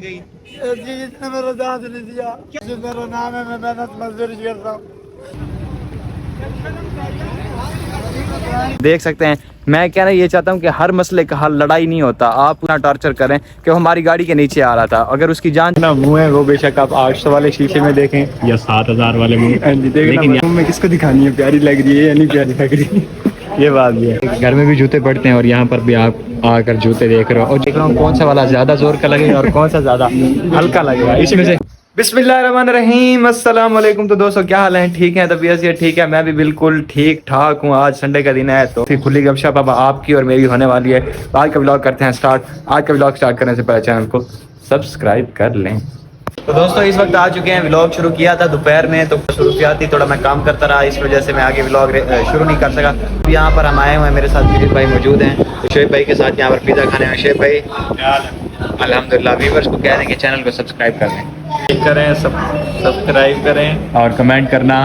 गई? जिसने मेरा दांत नहीं दिया, जो मेरा नाम है, मैं मेहनत मजदूरी कर रहा हूँ। देख सकते हैं, मैं कहना ये चाहता हूँ कि हर मसले का हल लड़ाई नहीं होता। आप इतना टॉर्चर करें कि वो हमारी गाड़ी के नीचे आ रहा था, अगर उसकी जान ना मुंह है वो बेशक आप 800 वाले शीशे में देखें या 7000 वाले में, लेकिन मैं किसको दिखानी है, प्यारी लग रही है या नहीं प्यारी लग रही है? ये बात भी है। घर में भी जूते पड़ते हैं और यहाँ पर भी आप आकर जूते देख रहे हो और देख रहा हूँ कौन सा वाला ज्यादा जोर का लगेगा और कौन सा ज्यादा हल्का लगेगा। इसमें से बिस्मिल्लाहिर्रहमानिर्रहीम, अस्सलाम वालेकुम। तो दोस्तों क्या हाल है? ठीक है, तबीयत से ठीक है, मैं भी बिल्कुल ठीक ठाक हूँ। आज संडे का दिन है तो फिर खुली गपशप अब आपकी और मेरी होने वाली है। आज का व्लॉग करते हैं स्टार्ट। आज का व्लॉग स्टार्ट करने से पहले चैनल को सब्सक्राइब कर लें। तो दोस्तों इस वक्त आ चुके हैं, व्लॉग शुरू किया था दोपहर में, तो शुरुआती थोड़ा मैं काम करता रहा, इस वजह से मैं आगे व्लॉग शुरू नहीं कर सका। यहाँ पर हम आए हुए हैं, मेरे साथ शोएब भाई मौजूद हैं। तो शोएब भाई के साथ यहाँ पर पिज़्ज़ा खाने में। शोएब भाई अल्हम्दुलिल्लाह, व्यूअर्स को कह दें कि चैनल को सब्सक्राइब कर लें, सब्सक्राइब करें और कमेंट करना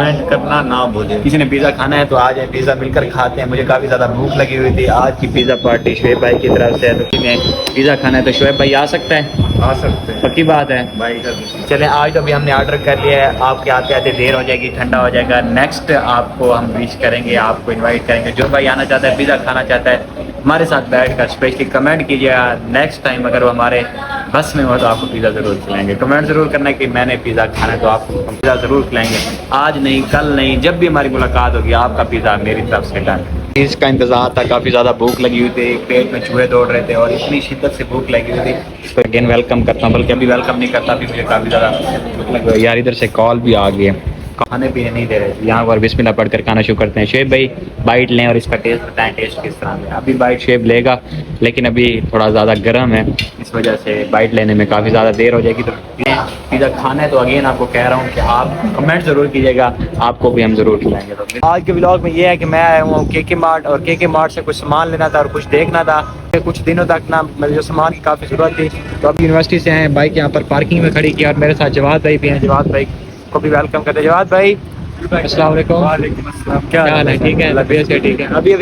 ना भूलें। किसी ने पिज़्ज़ा खाना है तो आज पिज़्ज़ा मिलकर खाते हैं। मुझे काफ़ी ज़्यादा भूख लगी हुई थी। आज की पिज़्ज़ा पार्टी शोएब भाई की तरफ से है, तो किसी ने पिज़्ज़ा खाना है तो शोएब भाई आ सकता है? आ सकते हैं, पक्की बात है भाई। चलें, आज तो अभी हमने ऑर्डर कर लिया है। आपके आते आते देर हो जाएगी, ठंडा हो जाएगा। नेक्स्ट आपको हम विश करेंगे, आपको इनवाइट करेंगे। जो भाई आना चाहता है, पिज़्ज़ा खाना चाहता है, हमारे साथ बैठकर स्पेशली कमेंट कीजिएगा। नेक्स्ट टाइम अगर वो हमारे बस में हो तो आपको पिज़्ज़ा ज़रूर खिलाएंगे। कमेंट ज़रूर करना कि मैंने पिज़्ज़ा खाना है, तो आपको पिज़्ज़ा ज़रूर खिलाएंगे। आज नहीं, कल नहीं, जब भी हमारी मुलाकात होगी आपका पिज़्ज़ा मेरी तरफ से डन। इसका इंतज़ार था, काफ़ी ज़्यादा भूख लगी हुई थी, पेट में चूहे दौड़ रहे थे और इतनी शिद्दत से भूख लगी हुई थी। तो अगेन वेलकम करता हूँ, बल्कि अभी वेलकम नहीं करता, अभी मुझे काफ़ी ज़्यादा भूख लगी हुई। यार इधर से कॉल भी आ गई है, खाने पीने नहीं दे रहे। यहाँ पर बिस्मिल्लाह पढ़कर खाना शुरू करते हैं। शोएब भाई बाइट लें और इसका टेस्ट बताएं, टेस्ट किस तरह है। अभी बाइट शोएब लेगा, लेकिन अभी थोड़ा ज़्यादा गर्म है, इस वजह से बाइट लेने में काफ़ी ज़्यादा देर हो जाएगी। तो पिज़्ज़ा खाना है तो अगेन आपको कह रहा हूँ कि आप कमेंट ज़रूर कीजिएगा, आपको भी हम ज़रूर खिलाएंगे। तो आज के व्लॉग में ये है कि मैं आया हूँ के मार्ट, और के मार्ट से कुछ सामान लेना था और कुछ देखना था। कुछ दिनों तक ना मेरे जो सामान की काफ़ी ज़रूरत थी, तो अभी यूनिवर्सिटी से हैं, बाइक यहाँ पर पार्किंग में खड़ी की और मेरे साथ जवाद भाई भी हैं। जवाद भाई को भी वेलकम करते हैं। जवाद भाई अस्सलाम वालेकुम, क्या हाल है? ठीक है, तबीयत से ठीक है। अभी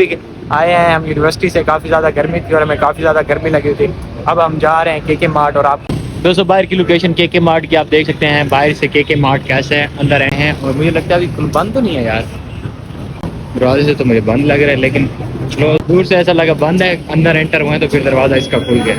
आए हैं हम यूनिवर्सिटी से, काफ़ी ज़्यादा गर्मी थी और हमें काफ़ी ज़्यादा गर्मी लगी थी। अब हम जा रहे हैं के मार्ट। और आप दोस्तों बाहर की लोकेशन के मार्ट की आप देख सकते हैं, बाहर से के मार्ट कैसे है, अंदर आए हैं और मुझे लगता है अभी बंद तो नहीं है यार, दरवाजे से तो मुझे बंद लग रहा है, लेकिन दूर से ऐसा लगा बंद है। अंदर एंटर हुए तो फिर दरवाज़ा इसका खुल गया।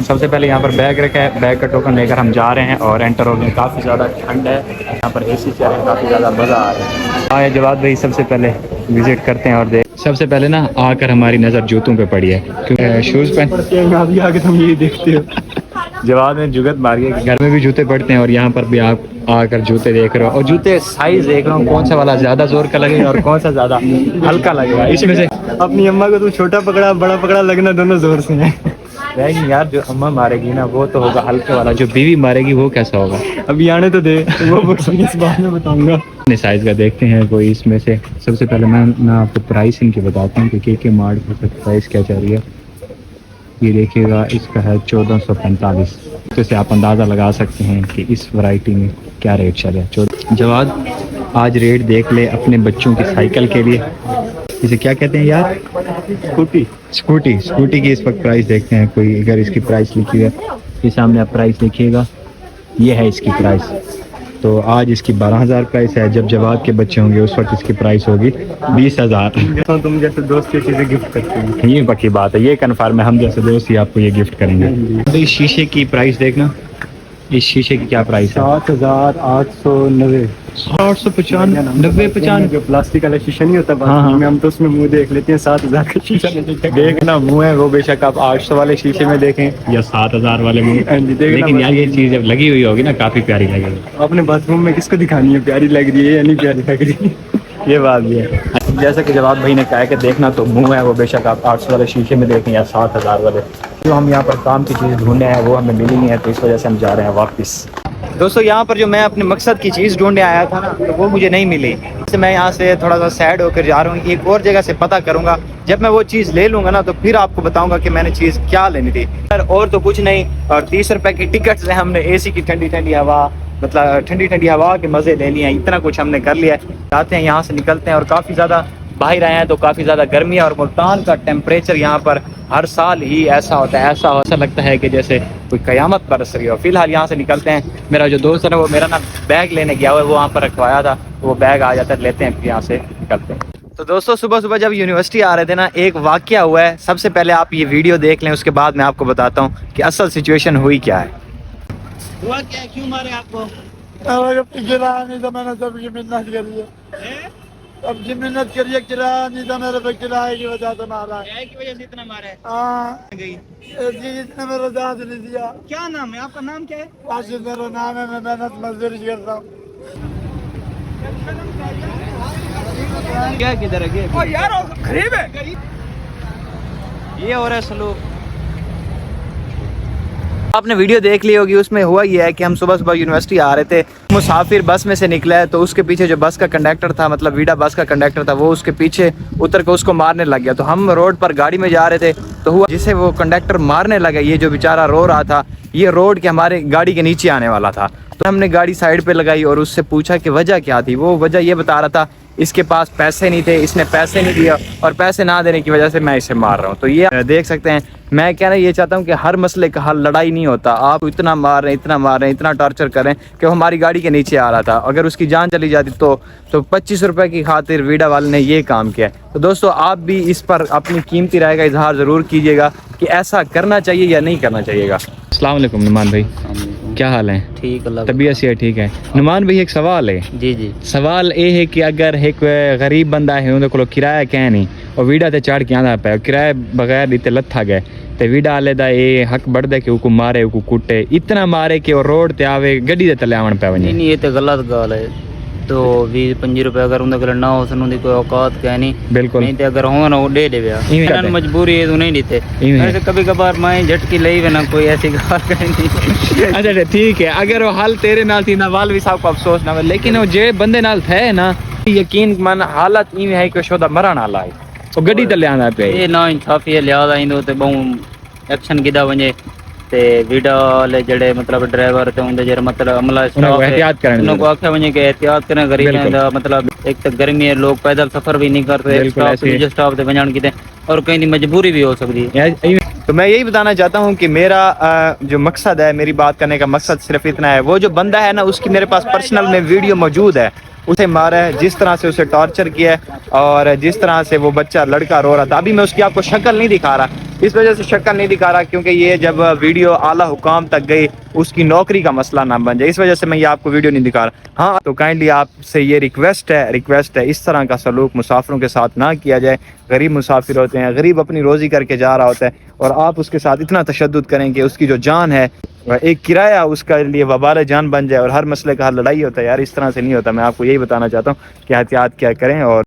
सबसे पहले यहाँ पर बैग रखा है, बैग का टोकन लेकर हम जा रहे हैं और एंटर हो गए। काफ़ी ज़्यादा ठंड है, यहाँ पर एसी चल रहा है, काफ़ी ज़्यादा मज़ा आ रहा है। आए जवाद भाई सबसे पहले विजिट करते हैं और देख। सबसे पहले ना आकर हमारी नज़र जूतों पे पड़ी है, क्योंकि शूज़ पहन आगे तुम यही देखते हो। जवाब ने जुगत मारी है कि घर में भी जूते पड़ते हैं और यहाँ पर भी आप आकर जूते देख रहे हो और जूते साइज देख रहा हूँ कौन सा वाला ज़्यादा जोर का लगेगा और कौन सा ज़्यादा हल्का लगेगा। इसमें से अपनी अम्मा को तू छोटा पकड़ा बड़ा पकड़ा, लगना दोनों जोर से है। नहीं यार, जो अम्मा मारेगी ना वो तो होगा हल्के वाला, जो बीवी मारेगी वो कैसा होगा? अभी आने तो दे, वो इस बात में बताऊंगा। अपने साइज का देखते हैं कोई इसमें से। सबसे पहले मैं आपको प्राइस इनकी बताता हूँ कि के मार्ट का प्राइस क्या चल रही है। ये देखिएगा, इसका है 1445। तो इससे आप अंदाज़ा लगा सकते हैं कि इस वैरायटी में क्या रेट चल रहा है। जवाब आज रेट देख ले अपने बच्चों की साइकिल के लिए, इसे क्या कहते हैं यार? स्कूटी की इस वक्त प्राइस देखते हैं। कोई अगर इसकी प्राइस लिखी है, ये सामने आप प्राइस लिखिएगा, ये है इसकी प्राइस। तो आज इसकी 12,000 प्राइस है। जब जवाब के बच्चे होंगे उस वक्त इसकी प्राइस होगी 20,000। तो तुम जैसे दोस्त की चीज़ें गिफ्ट करते हैं, ये पक्की बात है, ये कन्फर्म है, हम जैसे दोस्त ही आपको ये गिफ्ट करेंगे। तो इस शीशे की प्राइस देखना, इस शीशे की क्या प्राइस है? 7,890। 895 जो प्लास्टिक वाला शीशा नहीं होता हाँ। में, हम तो उसमें मुंह देख लेते हैं। 7,000 का शीशा देखना मुंह है वो बेशक आप 800 वाले शीशे में देखें या 7,000 वाले में, लेकिन यार ये चीज़ जब लगी हुई होगी ना काफ़ी प्यारी लगेगी। अपने बाथरूम में किसको दिखानी है, प्यारी लग रही है या नहीं प्यारी लग रही है? ये बात भी है। जैसा कि जवाब भाई ने कहा कि देखना तो मुंह है वो बेशक आप 800 वाले शीशे में देखें या 7,000 वाले। जो हम यहाँ पर काम की चीज़ ढूंढने हैं वो हमें मिली नहीं है, तो इस वजह से हम जा रहे हैं वापस। दोस्तों यहाँ पर जो मैं अपने मकसद की चीज़ ढूंढने आया था ना, तो वो मुझे नहीं मिली। इससे मैं यहाँ से थोड़ा सा सैड होकर जा रहा हूँ, एक और जगह से पता करूँगा। जब मैं वो चीज़ ले लूँगा ना तो फिर आपको बताऊँगा कि मैंने चीज़ क्या लेनी थी। और तो कुछ नहीं, और 30 रुपए की टिकट से हमने एसी की ठंडी ठंडी हवा, मतलब ठंडी ठंडी हवा के मज़े ले लिए हैं। इतना कुछ हमने कर लिया है। जाते हैं यहाँ से, निकलते हैं। और काफ़ी ज़्यादा बाहर आए हैं तो काफ़ी ज़्यादा गर्मी है और मुल्तान का टेम्परेचर यहाँ पर हर साल ही ऐसा होता है, ऐसा लगता है कि जैसे कोई क़यामत बरस रही हो। फिलहाल यहाँ से निकलते हैं। मेरा जो दोस्त है ना वो मेरा ना बैग लेने गया हुआ है, वो वहाँ पर रखवाया था, वो बैग आ जाता है, लेते हैं, फिर यहाँ से निकलते हैं। तो दोस्तों सुबह सुबह जब यूनिवर्सिटी आ रहे थे ना, एक वाक़या हुआ है। सबसे पहले आप ये वीडियो देख लें, उसके बाद मैं आपको बताता हूँ कि असल सिचुएशन हुई क्या है। हुआ क्या, क्यों मारे आपको? किराया नहीं था, मैंने सबकी मिन्नत करी है, सबकी मिन्नत करी है, किराया नहीं था मेरे पे, किराए की वजह से मारा है। किराए की वजह से इतना मारा है? हाँ, गई। इसने मेरा साथ नहीं दिया। क्या नाम है आपका? नाम क्या है? राशिद मेरा नाम है, मैं मेहनत मजदूरी कर रहा हूँ। क्या किधर है यार? गरीब है, ये हो रहा है सलूक। आपने वीडियो देख ली होगी, उसमें हुआ ये है कि हम सुबह सुबह यूनिवर्सिटी आ रहे थे, मुसाफिर बस में से निकला है तो उसके पीछे जो बस का कंडक्टर था, मतलब वीडा बस का कंडक्टर था, वो उसके पीछे उतर के उसको मारने लग गया। तो हम रोड पर गाड़ी में जा रहे थे तो हुआ जिसे वो कंडक्टर मारने लगा, ये जो बेचारा रो रहा था, ये रोड के हमारे गाड़ी के नीचे आने वाला था। तो हमने गाड़ी साइड पे लगाई और उससे पूछा कि वजह क्या थी। वो वजह ये बता रहा था इसके पास पैसे नहीं थे, इसने पैसे नहीं दिया और पैसे ना देने की वजह से मैं इसे मार रहा हूँ। तो ये देख सकते हैं। मैं कहना ये चाहता हूँ कि हर मसले का हल लड़ाई नहीं होता। आप इतना मार रहे हैं, इतना मार रहे हैं, इतना टॉर्चर कर रहे हैं कि वो हमारी गाड़ी के नीचे आ रहा था। अगर उसकी जान चली जाती तो 25 रुपए की खातिर वीडा वाले ने ये काम किया। तो दोस्तों आप भी इस पर अपनी कीमती राय का इजहार ज़रूर कीजिएगा कि ऐसा करना चाहिए या नहीं करना चाहिएगा। अस्सलाम वालेकुम नुमान भाई, क्या हाल है? ठीक, अल्लाह तबीयत से ठीक है। नुमान भाई एक सवाल है। जी जी। सवाल ये है कि अगर एक गरीब बंदा है उन्हें को किराया क्या नहीं और वीडा ते चढ़ के आना पाए, किराया बगैर इतने लत्था गए ते वीडा आले दा ये हक बढ़दा कि उको मारे, उको कुटे, इतना मारे कि वो रोड ते आवे गड्डी दे तले आवन पे वने। नहीं, ये तो गलत गाल है। तो 20-25 रुपए अगर उनके लिए ना हो सन कोई औकात क्या नहीं, बिल्कुल नहीं तो अगर हो ना वो दे दे इवें मजबूरी है तो नहीं देते। इवें। ऐसे कभी कभार मैं झटकी ले भी ना, कोई ऐसी गाल कहीं नहीं। अच्छा ठीक है, अगर वो हाल तेरे नाल थी ना, वाल भी साहब को अफसोस ना हो, लेकिन वो जे बंदे नाल थे ना, यकीन मन हालत इवें है कि शोदा मरण वाला है, वो गड्डी तले आना पे। ये ना इंसाफी है, लिहाजा इंदो ते बहु एक्शन किदा वने ते वीडा वाले जड़े मतलब ड्राइवर ते उनदे जरा मतलब अमला स्टाफ एहतियात करने उनको आखे वने के एहतियात करें। गरीब दा मतलब एक तो गर्मी है, लोग पैदल सफर भी नहीं करते, स्टाफ ते वजान किते और कहीं दी मजबूरी भी हो सकती है। तो मैं यही बताना चाहता हूँ कि मेरा जो मकसद है, मेरी बात करने का मकसद सिर्फ इतना है। वो जो बंदा है ना, उसकी मेरे पास पर्सनल में वीडियो मौजूद है, उसे मारा है, जिस तरह से उसे टॉर्चर किया है और जिस तरह से वो बच्चा लड़का रो रहा था। अभी मैं उसकी आपको शक्ल नहीं दिखा रहा, इस वजह से शक्ल नहीं दिखा रहा क्योंकि ये जब वीडियो आला हुकाम तक गई उसकी नौकरी का मसला ना बन जाए, इस वजह से मैं ये आपको वीडियो नहीं दिखा रहा। हाँ, तो काइंडली आपसे ये रिक्वेस्ट है इस तरह का सलूक मुसाफिरों के साथ ना किया जाए। गरीब मुसाफिर होते हैं, गरीब अपनी रोज़ी करके जा रहा होता है और आप उसके साथ इतना तशद्दुद करें कि उसकी जो जान है, एक किराया उसका लिए वबाल जान बन जाए और हर मसले का हल लड़ाई होता है। यार इस तरह से नहीं होता। मैं आपको यही बताना चाहता हूँ कि एहतियात क्या करें और